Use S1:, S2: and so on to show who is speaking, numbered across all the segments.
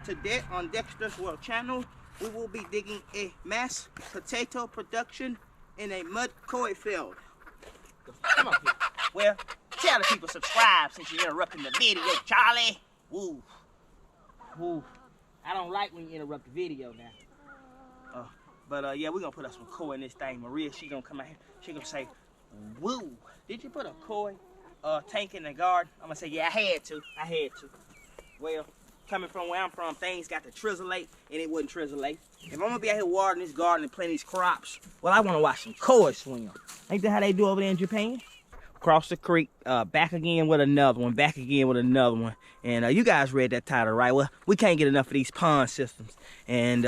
S1: Today on Dexter's World Channel, we will be digging a mashed potato production in a mud koi field. Come on, here. Well, tell the people subscribe since you're interrupting the video, Charlie. Woo. Woo. I don't like when you interrupt the video now. But yeah, we're gonna put us some koi in this thing. Maria, she gonna come out here. She gonna say, woo. Did you put a koi tank in the garden? I'm gonna say, yeah, I had to. Well, coming from where I'm from, things got to trizzolate, and it wouldn't trizzolate. If I'm gonna be out here watering this garden and planting these crops, well, I wanna watch some koi swim. Ain't that how they do over there in Japan? Across the creek, back again with another one, back again with another one. And you guys read that title, right? Well, we can't get enough of these pond systems. And,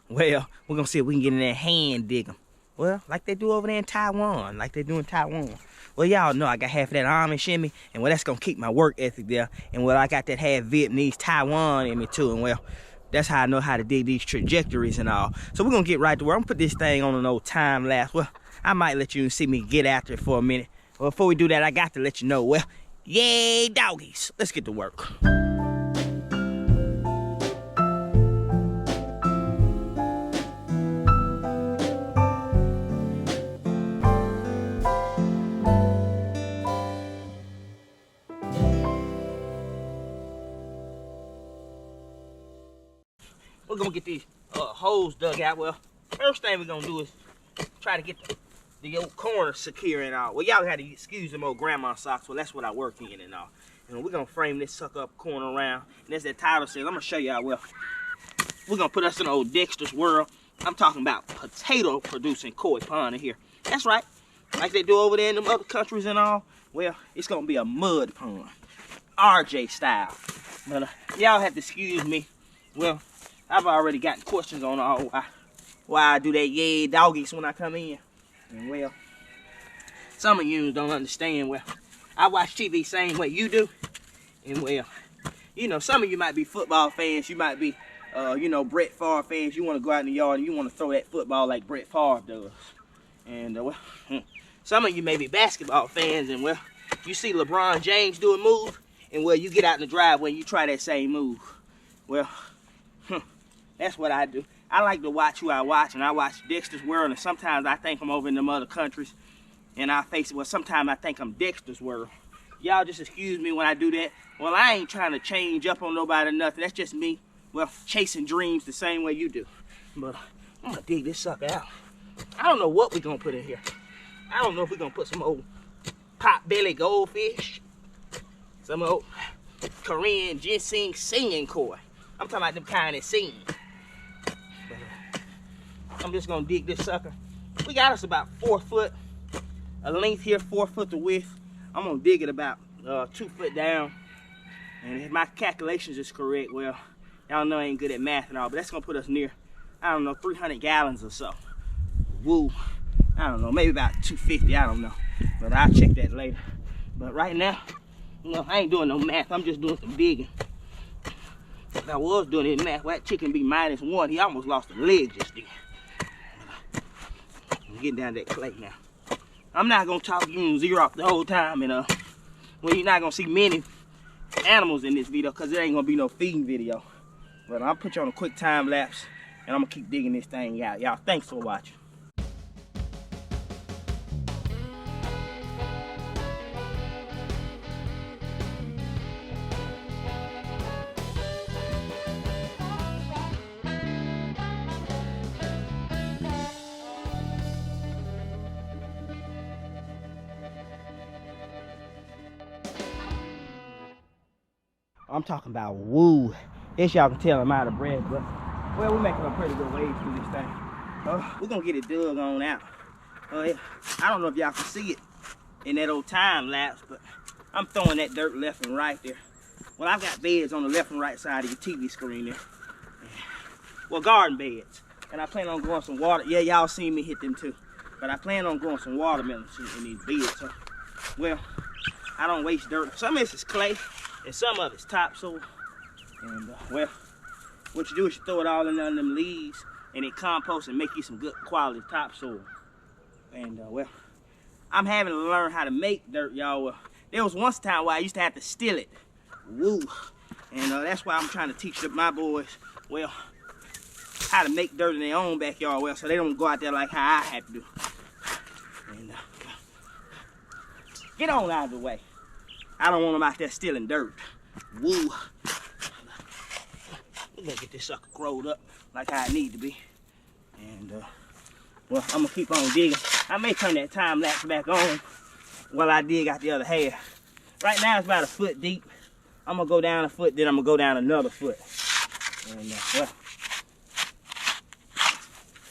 S1: well, we're gonna see if we can get in there and hand dig them. Well, like they do over there in Taiwan, like they do in Taiwan. Well, y'all know I got half of that Amish in me, and well, that's gonna keep my work ethic there. And well, I got that half Vietnamese Taiwan in me too, and well, that's how I know how to dig these trajectories and all. So we're gonna get right to work. I'm gonna put this thing on an old time lapse. Well, I might let you see me get after it for a minute. Well, before we do that, I got to let you know, well, yay, doggies. Let's get to work. We're gonna get these holes dug out. Well, first thing we're gonna do is try to get the old corner secure and all. Well, y'all had to excuse them old grandma socks. Well, that's what I work in and all. And we're gonna frame this sucker up corner around. And as that title says, I'm gonna show y'all, well, we're gonna put us in old Dexter's World. I'm talking about potato producing koi pond in here. That's right. Like they do over there in them other countries and all. Well, it's gonna be a mud pond. RJ style. But y'all have to excuse me. Well, I've already gotten questions on all why I do that yay doggies when I come in. And well, some of you don't understand. Well, I watch TV same way you do. And well, you know, some of you might be football fans. You might be, you know, Brett Favre fans. You want to go out in the yard and you want to throw that football like Brett Favre does. And well, some of you may be basketball fans. And well, you see LeBron James do a move. And well, you get out in the driveway and you try that same move. Well, that's what I do. I like to watch who I watch, and I watch Dexter's World, and sometimes I think I'm over in them other countries, and I face it. Well, sometimes I think I'm Dexter's World. Y'all just excuse me when I do that. Well, I ain't trying to change up on nobody or nothing. That's just me, well, chasing dreams the same way you do. But I'm gonna dig this sucker out. I don't know what we're gonna put in here. I don't know if we're gonna put some old pot-belly goldfish, some old Korean ginseng singing koi. I'm talking about them kind that sing. I'm just gonna dig this sucker. We got us about 4 foot a length here, 4 foot the width. I'm gonna dig it about 2 foot down. And if my calculations is correct, well, y'all know I ain't good at math and all, but that's gonna put us near, I don't know, 300 gallons or so. Woo. I don't know, maybe about 250, I don't know. But I'll check that later. But right now, you know, I ain't doing no math, I'm just doing some digging. If I was doing it math, well, that chicken be -1. He almost lost a leg just then. I'm getting down that clay now. I'm not gonna talk you zero off the whole time, and well, you're not gonna see many animals in this video because there ain't gonna be no feeding video. But I'll put you on a quick time lapse, and I'm gonna keep digging this thing out. Y'all, thanks for watching. I'm talking about woo. Yes, y'all can tell I'm out of breath, but well, we're making a pretty good way through this thing. We're gonna get it dug on out. I don't know if y'all can see it in that old time lapse, but I'm throwing that dirt left and right there. Well, I've got beds on the left and right side of your TV screen there. Well, garden beds. And I plan on growing some water. Yeah, y'all seen me hit them too. But I plan on growing some watermelons in these beds. So, well, I don't waste dirt. Some of this is clay. And some of it's topsoil. And well, what you do is you throw it all in under them leaves and it composts and make you some good quality topsoil. And well, I'm having to learn how to make dirt, y'all. There was once a time where I used to have to steal it. Woo. And that's why I'm trying to teach my boys, well, how to make dirt in their own backyard, well, so they don't go out there like how I had to do. And get on out of the way. I don't want them out there stealing dirt. Woo. We're gonna get this sucker growed up like how it need to be. And well, I'm gonna keep on digging. I may turn that time lapse back on while I dig out the other half. Right now it's about a foot deep. I'm gonna go down a foot, then I'm gonna go down another foot. And well,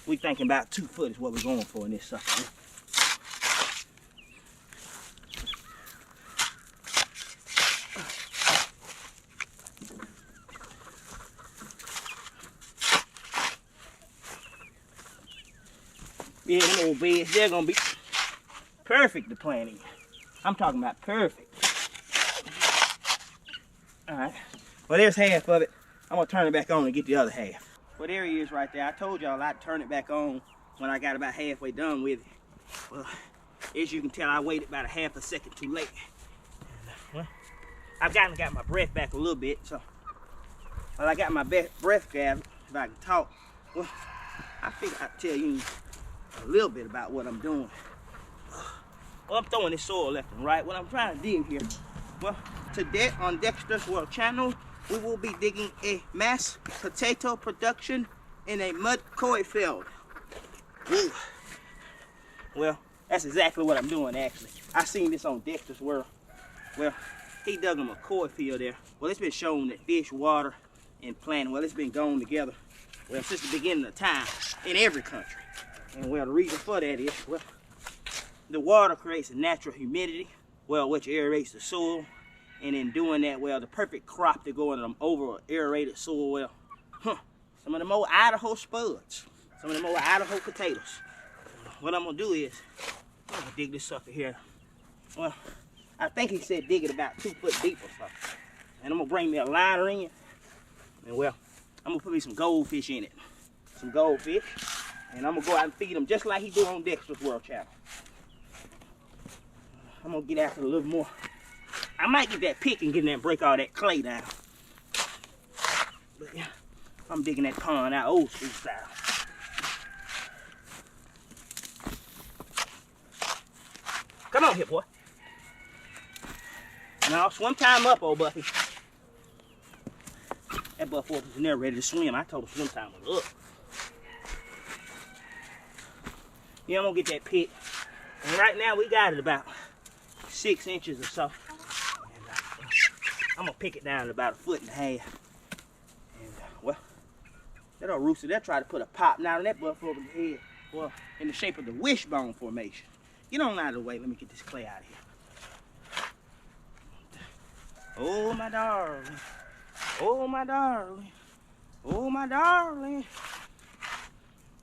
S1: we thinking about 2 foot is what we're going for in this sucker. Yeah, them old beds, they're gonna be perfect to plant in. I'm talking about perfect. Alright, well there's half of it. I'm gonna turn it back on and get the other half. Well, there he is right there. I told y'all I'd turn it back on when I got about halfway done with it. Well, as you can tell, I waited about a half a second too late. Well, I've got my breath back a little bit, so while I got my breath gathered, if I can talk, well, I figured I'd tell you a little bit about what I'm doing. Well, I'm throwing this soil left and right. What I'm trying to dig here, well, today on Dexter's World Channel, we will be digging a mashed potato production in a mud koi field. Woo. Well, that's exactly what I'm doing actually. I seen this on Dexter's World. Well, he dug him a koi field there. Well, it's been shown that fish, water, and planting, well, it's been going together, well, since the beginning of time in every country. And well, the reason for that is, well, the water creates a natural humidity, well, which aerates the soil. And in doing that, well, the perfect crop to go in them over aerated soil, well, some of them old Idaho spuds, some of them old Idaho potatoes. What I'm gonna do is, I'm gonna dig this sucker here. Well, I think he said dig it about 2 foot deep or something. And I'm gonna bring me a liner in. And well, I'm gonna put me some goldfish in it. Some goldfish. And I'm gonna go out and feed them just like he do on Dexter's World Channel. I'm gonna get after a little more. I might get that pick and get in there and break all that clay down. But yeah, I'm digging that pond out old school style. Come on here, boy. Now, swim time up, old Buffy. That Buffy was in there ready to swim. I told him swim time was up. Yeah, I'm gonna get that pit. And right now we got it about 6 inches or so. And I'm gonna pick it down to about 1.5 foot. And well, that old rooster there tried to put a pop down on that buffalo over the head. Well, in the shape of the wishbone formation. Get on out of the way. Let me get this clay out of here. Oh my darling. Oh my darling. Oh my darling.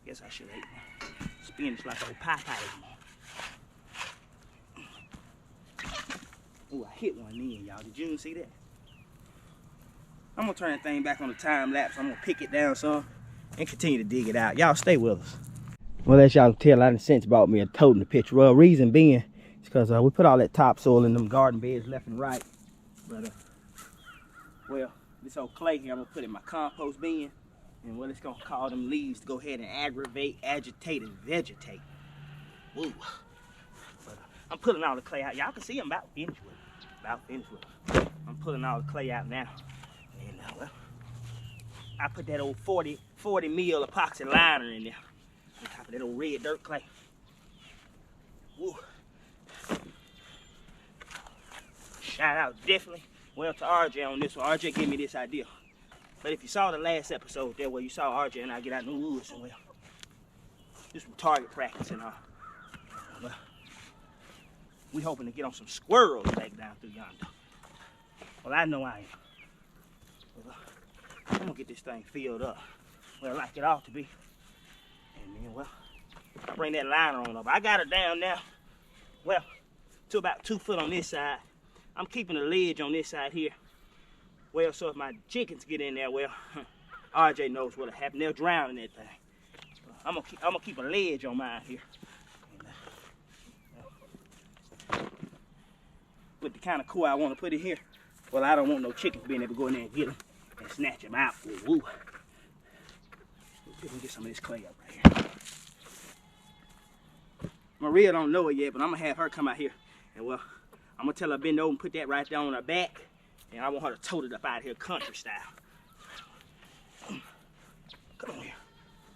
S1: Guess I should eat one. Spinach like old Popeye. Oh, I hit one then, y'all. Did you see that? I'm gonna turn that thing back on the time lapse. I'm gonna pick it down some and continue to dig it out. Y'all stay with us. Well, as y'all can tell, I done since bought me a tote and a picture. Well, reason being is because we put all that topsoil in them garden beds left and right. But well, this old clay here, I'm gonna put in my compost bin, and well, it's gonna cause them leaves to go ahead and aggravate, agitate, and vegetate. Woo. But I'm pulling all the clay out. Y'all can see I'm about finished with it. About finished with it. I'm pulling all the clay out now. And well, I put that old 40 mil epoxy liner in there on top of that old red dirt clay. Woo. Shout out definitely, well, to RJ on this one. RJ gave me this idea. But if you saw the last episode there where you saw RJ and I get out in the woods and well, do some target practice and all. Well, we hoping to get on some squirrels back down through yonder. Well, I know I am. Well, I'm gonna get this thing filled up, well, like it ought to be. And then, well, I bring that liner on up. I got it down now, well, to about 2 foot on this side. I'm keeping a ledge on this side here. Well, so if my chickens get in there, well, RJ knows what'll happen. They'll drown in that thing. I'm gonna keep a ledge on mine here. With the kind of core I want to put in here, Well, I don't want no chickens being able to go in there and get them and snatch them out. Woo. Let me get some of this clay up right here. Maria don't know it yet, but I'm gonna have her come out here. And well, I'm gonna tell her bend over and put that right there on her back. And I want her to tote it up out here country style. Come on here.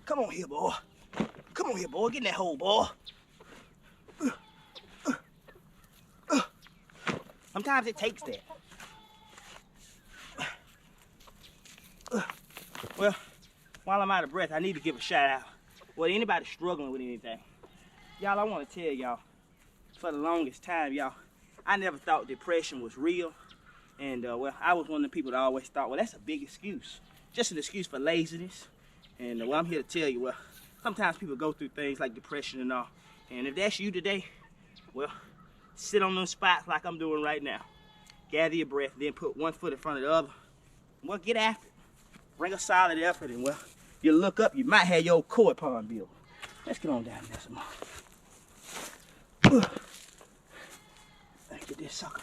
S1: Come on here, boy. Come on here, boy. Get in that hole, boy. Sometimes it takes that. Well, while I'm out of breath, I need to give a shout out. Well, anybody struggling with anything. Y'all, I want to tell y'all, for the longest time, y'all, I never thought depression was real. And, well, I was one of the people that always thought, well, that's a big excuse. Just an excuse for laziness. And, well, I'm here to tell you, well, sometimes people go through things like depression and all. And if that's you today, well, sit on those spots like I'm doing right now. Gather your breath, then put one foot in front of the other. Well, get after it. Bring a solid effort, and, well, you look up, you might have your koi pond built. Let's get on down there some more. Let's get this sucker.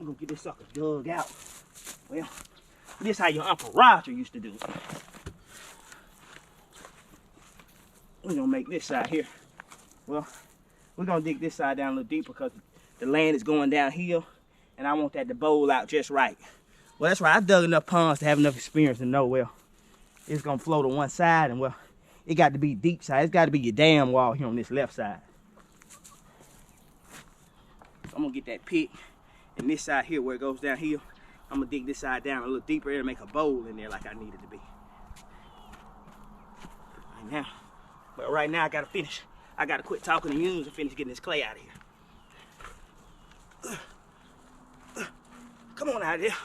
S1: I'm gonna get this sucker dug out. Well, this is how your Uncle Roger used to do it. We're gonna make this side here. Well, we're gonna dig this side down a little deeper because the land is going downhill, and I want that to bowl out just right. Well, that's right. I dug enough ponds to have enough experience to know, well, it's gonna flow to one side, and well, it got to be deep side. It's got to be your dam wall here on this left side. So I'm gonna get that pit, and this side here where it goes downhill, I'm gonna dig this side down a little deeper and make a bowl in there like I need it to be. Right now, but right now I gotta finish. I gotta quit talking to you and finish getting this clay out of here. Come on out of there.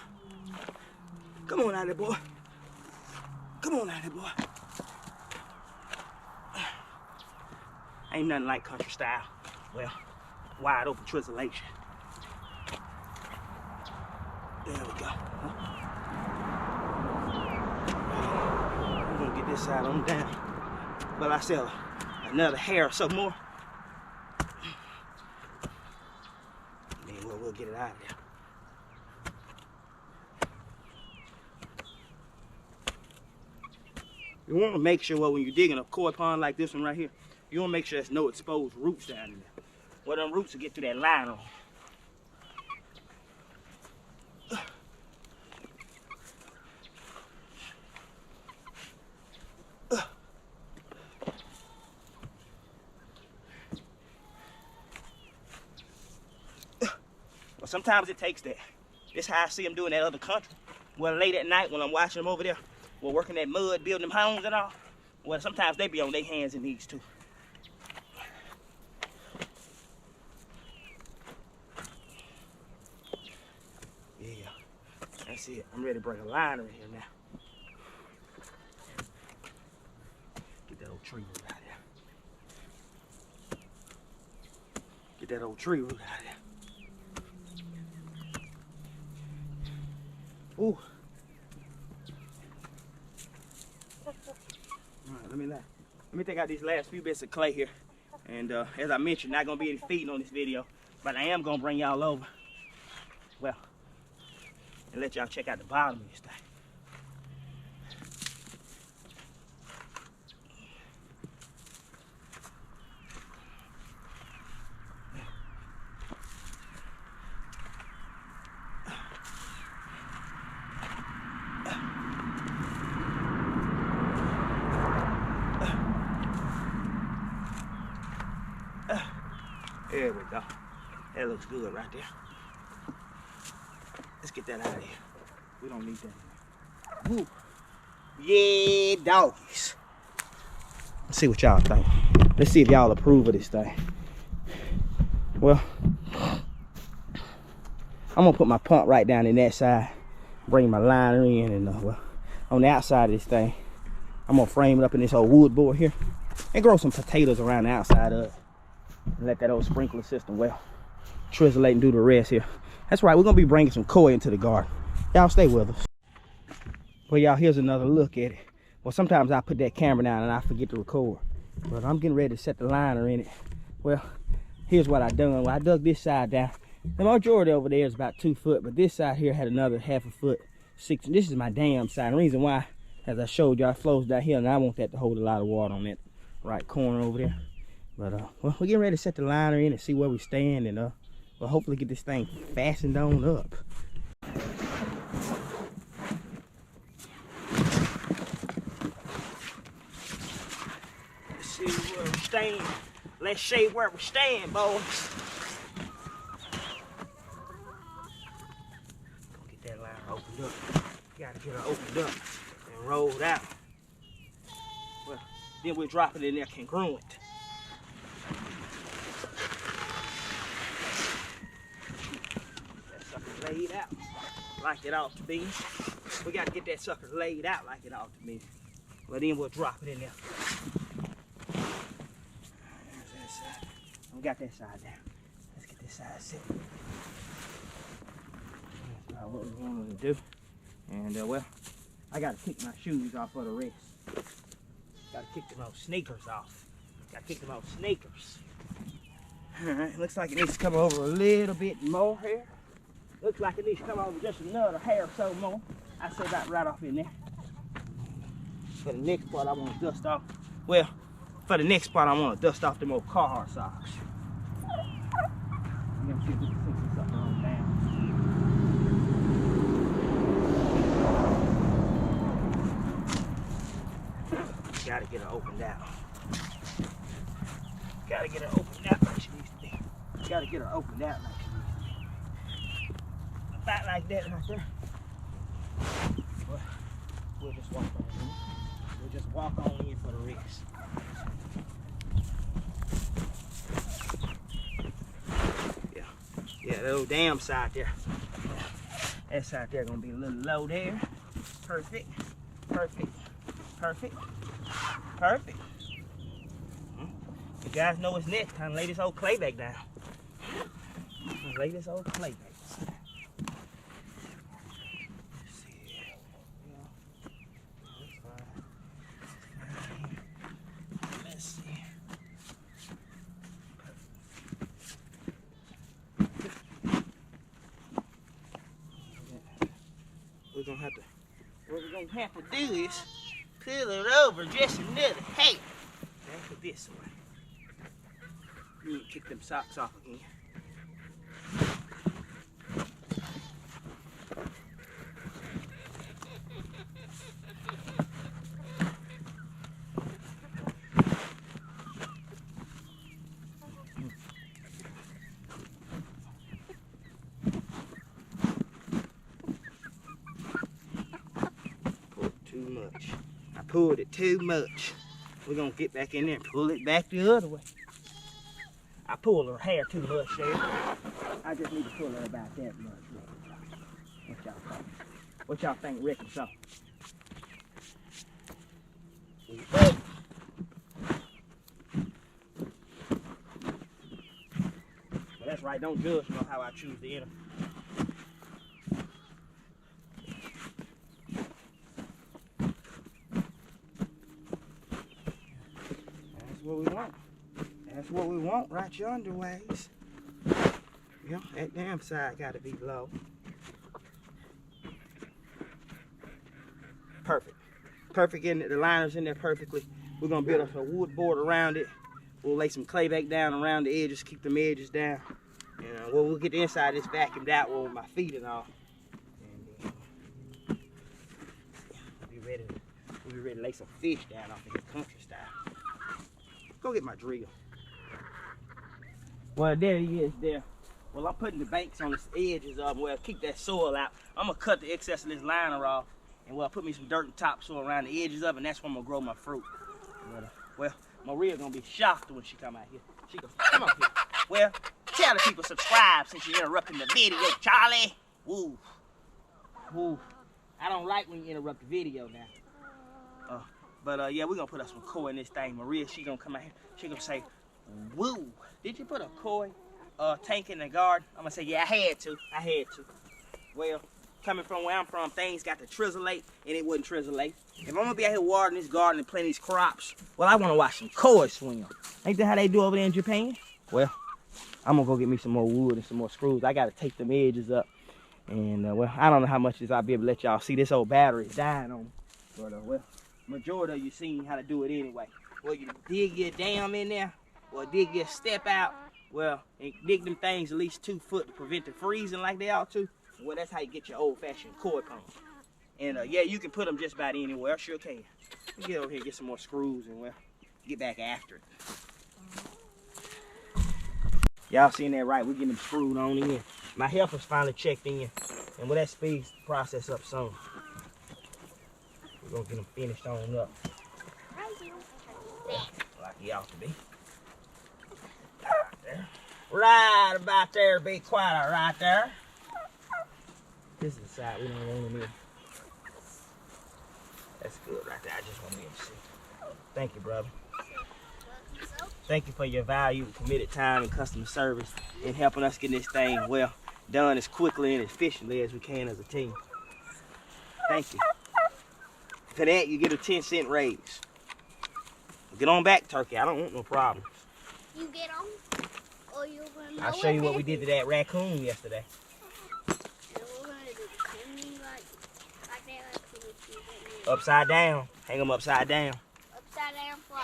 S1: Come on out of there, boy. Come on out of there, boy. Ain't nothing like country style. Well, wide open translation. There we go. I'm gonna get this side on down. But I sell another hair or so more. Then we'll get it out of there. You want to make sure, well, when you're digging a koi pond like this one right here, you want to make sure there's no exposed roots down in there. Well, them roots will get through that line on. Well, sometimes it takes that. This is how I see them doing that other country. Well, late at night when I'm watching them over there, well, working that mud, building them homes and all, well, sometimes they be on their hands and knees too. Yeah, that's it. I'm ready to bring a liner in here now. Get that old tree root out of there. Get that old tree root out of there. Ooh. All right, let me take out these last few bits of clay here. And as I mentioned, not gonna be any feeding on this video, but I am gonna bring y'all over. Well, and let y'all check out the bottom of this thing. There we go. That looks good right there. Let's get that out of here. We don't need that. Woo. Yeah, doggies. Let's see what y'all think. Let's see if y'all approve of this thing. Well, I'm gonna put my pump right down in that side. Bring my liner in, and well, on the outside of this thing, I'm gonna frame it up in this old wood board here and grow some potatoes around the outside of it. And let that old sprinkler system, well, trizzlate and do the rest here. That's right, we're gonna be bringing some koi into the garden. Y'all stay with us. Well, y'all, here's another look at it. Well, sometimes I put that camera down and I forget to record, but I'm getting ready to set the liner in it. Well, here's what I done. Well, I dug this side down The majority over there is about 2 foot, but this side here had another 1/2 foot. 6. This is my dam side. The reason why, as I showed y'all, it flows down here, and I want that to hold a lot of water on that right corner over there. But well, we're getting ready to set the liner in and see where we stand, and we'll hopefully get this thing fastened on up. Let's see where we stand. Let's see where we stand, boys. Get that liner opened up. Gotta get her opened up and rolled out. Well, then we'll drop it in there congruent. That sucker laid out like it ought to be. We gotta get that sucker laid out like it ought to be. Well, then we'll drop it in there. We got that side down. Let's get this side set. That's what we wanted to do. And well, I gotta kick my shoes off for the rest. Gotta kick them old sneakers off. Gotta kick them old sneakers. Alright, looks like it needs to come over a little bit more here. Looks like it needs to come over just another hair or so more. I say that right off in there. For the next part, I want to dust off. Well, for the next part, I want to dust off them old Carhartt socks. I'm gonna see if we can fix this up on down. Gotta get her opened out. Gotta get her opened out like she needs to be. Gotta get her opened out like she needs to be. About like that right there. Well, we'll just walk on in. We'll just walk on in for the rest. Yeah, that old dam side there. That side there gonna be a little low there. Perfect. Perfect. Perfect. Perfect. You guys know it's next time to lay this old clay back down. Lay this old clay back down. Let's see. Yeah. That's fine. Let's see. What we're gonna have to do is pull it over just another hair. Back it this way. You need to kick them socks off again. I pulled it too much. We're gonna get back in there and pull it back the other way. I pulled her hair too much there. I just need to pull her about that much. What y'all think? What y'all think, Rick and so? Well, that's right, don't judge me on how I choose to enter. What we want. That's what we want right yonder ways. Yeah, that damn side gotta be low. Perfect. Perfect in it. The liner's in there perfectly. We're gonna build a wood board around it. We'll lay some clay back down around the edges, keep them edges down. And we'll get the inside of this vacuumed out with my feet and all. And we'll be ready to lay some fish down off of here country style. Go get my drill. Well, there he is there. Well, I'm putting the banks on the edges of them. Well, keep that soil out. I'm going to cut the excess of this liner off. And well, put me some dirt and topsoil around the edges of it, and that's where I'm going to grow my fruit. But, well, Maria's going to be shocked when she come out here. She goes, come on here. Well, tell the people subscribe since you're interrupting the video, Charlie. Woo. Woo. I don't like when you interrupt the video now. But yeah, we're gonna put up some koi in this thing. Maria, she gonna come out here. She gonna say, woo, did you put a koi tank in the garden? I'm gonna say, yeah, I had to. Well, coming from where I'm from, things got to trizzolate, and it wouldn't trizzolate. If I'm gonna be out here watering this garden and planting these crops, well, I wanna watch some koi swim. Ain't that how they do over there in Japan? Well, I'm gonna go get me some more wood and some more screws. I gotta take them edges up. And well, I don't know how much this I'll be able to let y'all see. This old battery is dying on me. But well, majority of you seen how to do it anyway. Well, you dig your dam in there, or dig your step out. Well, and dig them things at least 2 foot to prevent the freezing like they ought to. Well, that's how you get your old-fashioned koi pond. And yeah, you can put them just about anywhere. I sure can. Get over here, get some more screws, and well, get back after it. Y'all seen that right? We're getting them screwed on in. My helper's finally checked in, and well, that speeds the process up soon. We're gonna get them finished on up. Like he ought to be. Right there. Right about there, big quiet right there. This is the side we don't want them in. That's good right there. I just want to be able to see. Thank you, brother. Thank you for your valued, committed time and customer service in helping us get this thing well done as quickly and efficiently as we can as a team. Thank you. For that, you get a 10-cent raise. Get on back, Turkey. I don't want no problems.
S2: You get on, or you're gonna.
S1: I'll show you what we did to that raccoon yesterday. Upside down. Hang them upside down.
S2: Upside down fly.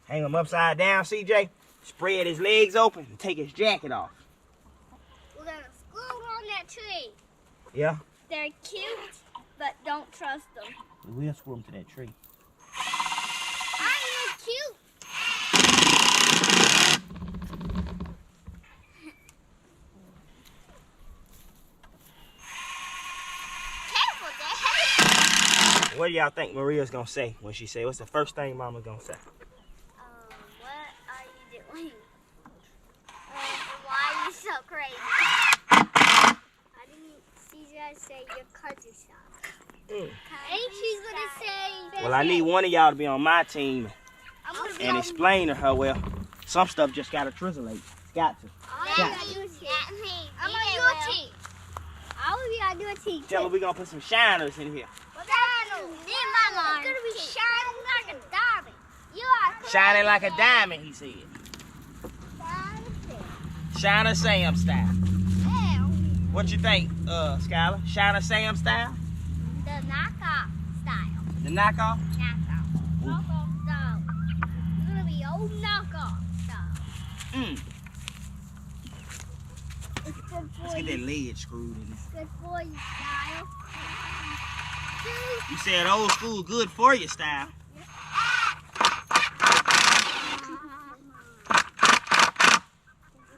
S1: Hang him upside down, CJ. Spread his legs open and take his jacket off.
S2: We're gonna screw on that tree.
S1: Yeah?
S2: They're cute, but don't trust them.
S1: We'll screw them to that tree.
S2: I'm cute. Careful, Dad.
S1: What do y'all think Maria's gonna say when she say? What's the first thing Mama's gonna say?
S2: What are you doing? Why are you so crazy? I didn't see you guys say your cards are soft. Ain't she's gonna say?
S1: Well, I need one of y'all to be on my team
S2: I'm gonna be
S1: and
S2: on
S1: explain to her, well, some stuff just gotta translate. Got to.
S2: I'm on your team. I will be on your team.
S1: Tell her we gonna put some shiners in here.
S2: It's gonna be shining like a diamond. You are
S1: Shining like a diamond, he said. Shiner Sam style. What you think, Skylar? Shiner Sam style?
S2: The knockoff style.
S1: The knockoff?
S2: Knockoff. Knockoff style. It's gonna be old knockoff style. It's good for
S1: Let's get
S2: you.
S1: that lid screwed in
S2: It's good for you style.
S1: You said old school good for you style.
S2: You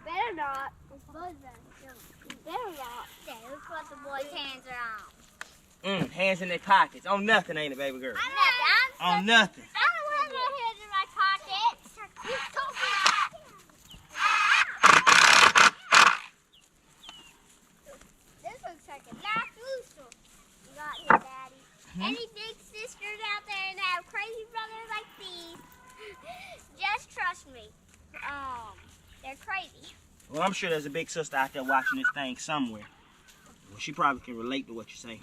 S2: better not. You better not. That's what the boys' hands are on.
S1: Hands in their pockets. On nothing, ain't it, baby girl?
S2: I'm
S1: On nothing.
S2: I don't have my hands in my pockets. You told me. This looks like a nice rooster you got here, Daddy. Any big sisters out there that have crazy brothers like these, just trust me. They're crazy.
S1: Well, I'm sure there's a big sister out there watching this thing somewhere. Well, she probably can relate to what you're saying.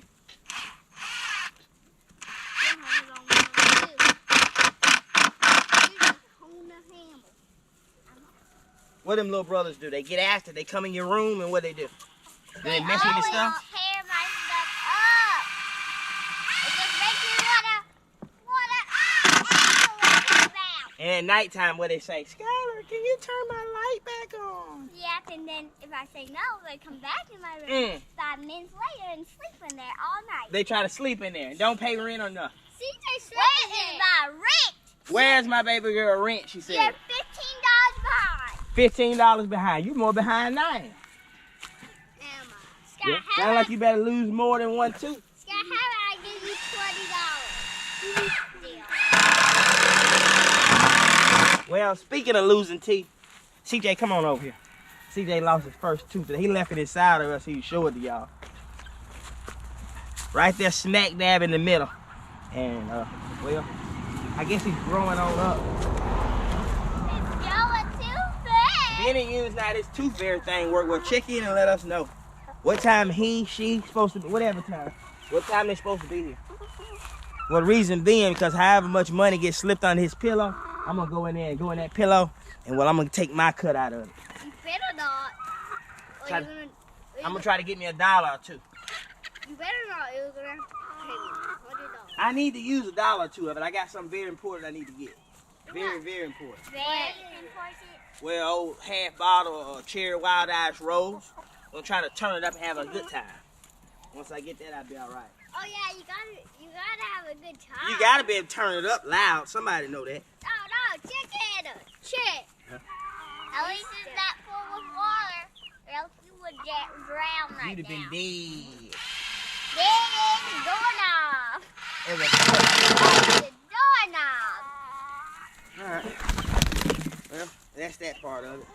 S1: What them little brothers do? They get after, they come in your room, and what they do? Do they mess with your stuff?
S2: Tear my stuff up. It just makes me wanna
S1: And at nighttime, what they say? Skylar, can you turn my light back on?
S2: yeah, and then if I say no, they come back in my room 5 minutes later and sleep in there all night.
S1: They try to sleep in there and don't pay rent or nothing.
S2: CJ slept in there. My rent.
S1: Where's my baby girl rent? She said.
S2: You're $15 behind.
S1: $15 behind. You more behind than I am.
S2: Am I? Sky,
S1: Yeah.
S2: how
S1: Sound like you better lose more than one too.
S2: Sky, how about I give you $20? Deal.
S1: Well, speaking of losing teeth, CJ, come on over here. CJ lost his first tooth. He left it inside of us. He show it to y'all. Right there, smack dab in the middle. And well, I guess he's growing on up.
S2: It's going too fast.
S1: Then he used now this tooth fairy thing work. Well, check in and let us know what time he, she supposed to be, whatever time. What time they supposed to be here? Well, the reason being, because however much money gets slipped on his pillow, I'm gonna go in there and go in that pillow, and well, I'm gonna take my cut out of it.
S2: You better not.
S1: I'm gonna try to get me $1 or $2.
S2: You better not. You're gonna pay me $100.
S1: I need to use $1 or $2 of it. I got something very important I need to get. Very, very important.
S2: Very important.
S1: Well, old half bottle of cherry wild ice rose. I'm trying to turn it up and have a good time. Once I get that, I'll be all right.
S2: Oh yeah, you gotta have a good time.
S1: You gotta be able to turn it up loud. Somebody know that.
S2: No, check it. Check.
S1: Huh?
S2: At least it's not full with water, or else you would drown right
S1: You'd have been
S2: now.
S1: dead.
S2: There is the doorknob.
S1: The doorknob. All right. Well, that's that part of it.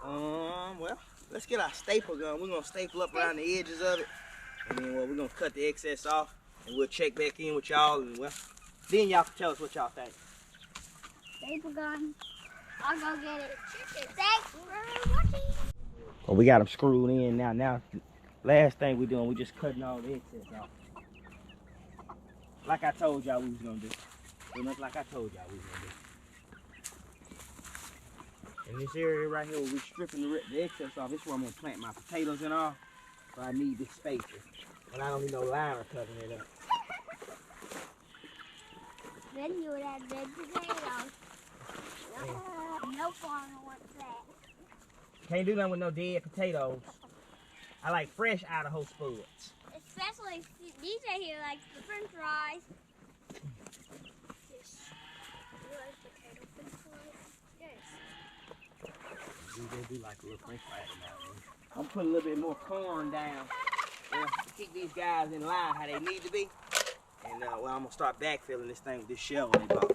S1: Well, let's get our staple gun. We're gonna staple up around the edges of it, and then well, we're gonna cut the excess off, and we'll check back in with y'all, and well, then y'all can tell us what y'all think.
S2: Staple gun. I'll go get it. Thanks for watching.
S1: Well, we got them screwed in now. Now, last thing we're doing, we just cutting all the excess off. Like I told y'all we was gonna do. Pretty much like I told y'all we was gonna do. In this area right here, where we stripping the excess off, this is where I'm gonna plant my potatoes and all. So I need this spacer. And I don't need no liner covering it up.
S2: Then you would have dead potatoes. No farmer wants that.
S1: Can't do nothing with no dead potatoes. I like fresh Idaho spuds.
S2: Especially these are here, like the french fries. Yes. You like potato french fries? Yes.
S1: We do like a little french fry now. I'm putting a little bit more corn down. Well, to keep these guys in line how they need to be. And well, I'm gonna start backfilling this thing with this shovel they bought.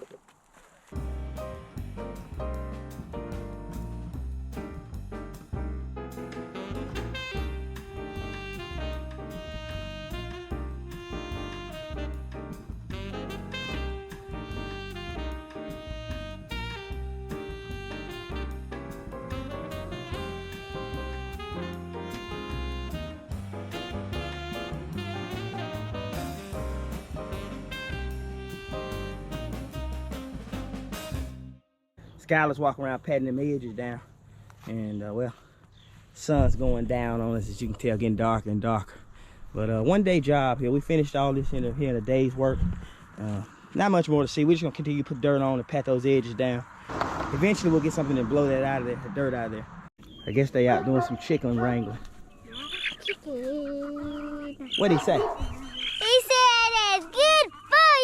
S1: Skylar's walking around patting them edges down, and well, sun's going down on us, as you can tell, getting darker and darker. But one day job here. We finished all this in a day's work. Not much more to see. We're just gonna continue to put dirt on and pat those edges down. Eventually we'll get something to blow that out of there, the dirt out of there. I guess they out doing some chicken wrangling.
S2: Chicken.
S1: What'd he say?
S2: He said it's good for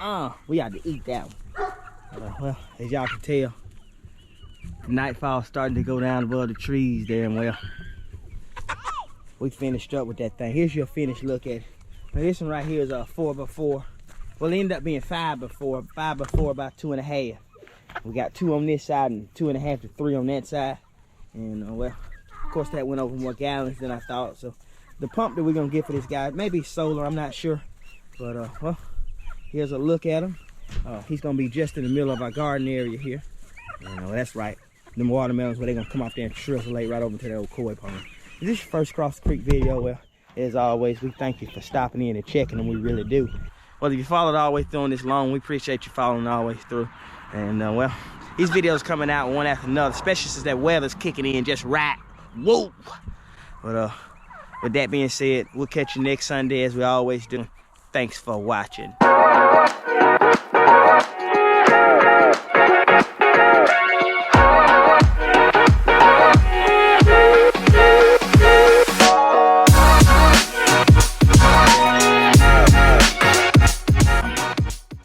S2: ya.
S1: We got to eat that one. Well, as y'all can tell, nightfall's starting to go down above the trees there, and well, we finished up with that thing. Here's your finished look at it. Now this one right here is a 4x4. Well, it ended up being 5x4. 5x4 about 2.5. We got 2 on this side and 2.5 to 3 on that side. And well, of course that went over more gallons than I thought. So the pump that we're gonna get for this guy, maybe solar, I'm not sure. But well, here's a look at him. He's gonna be just in the middle of our garden area here. And that's right. Them watermelons where they're gonna come off there and translate right over to the old koi pond. Is this your first Cross Creek video? Well, as always, we thank you for stopping in and checking them. We really do. Well, if you followed all the way through on this long, we appreciate you following all the way through. And well, these videos coming out one after another, especially since that weather's kicking in just right. Whoa! But with that being said, we'll catch you next Sunday as we always do. Thanks for watching.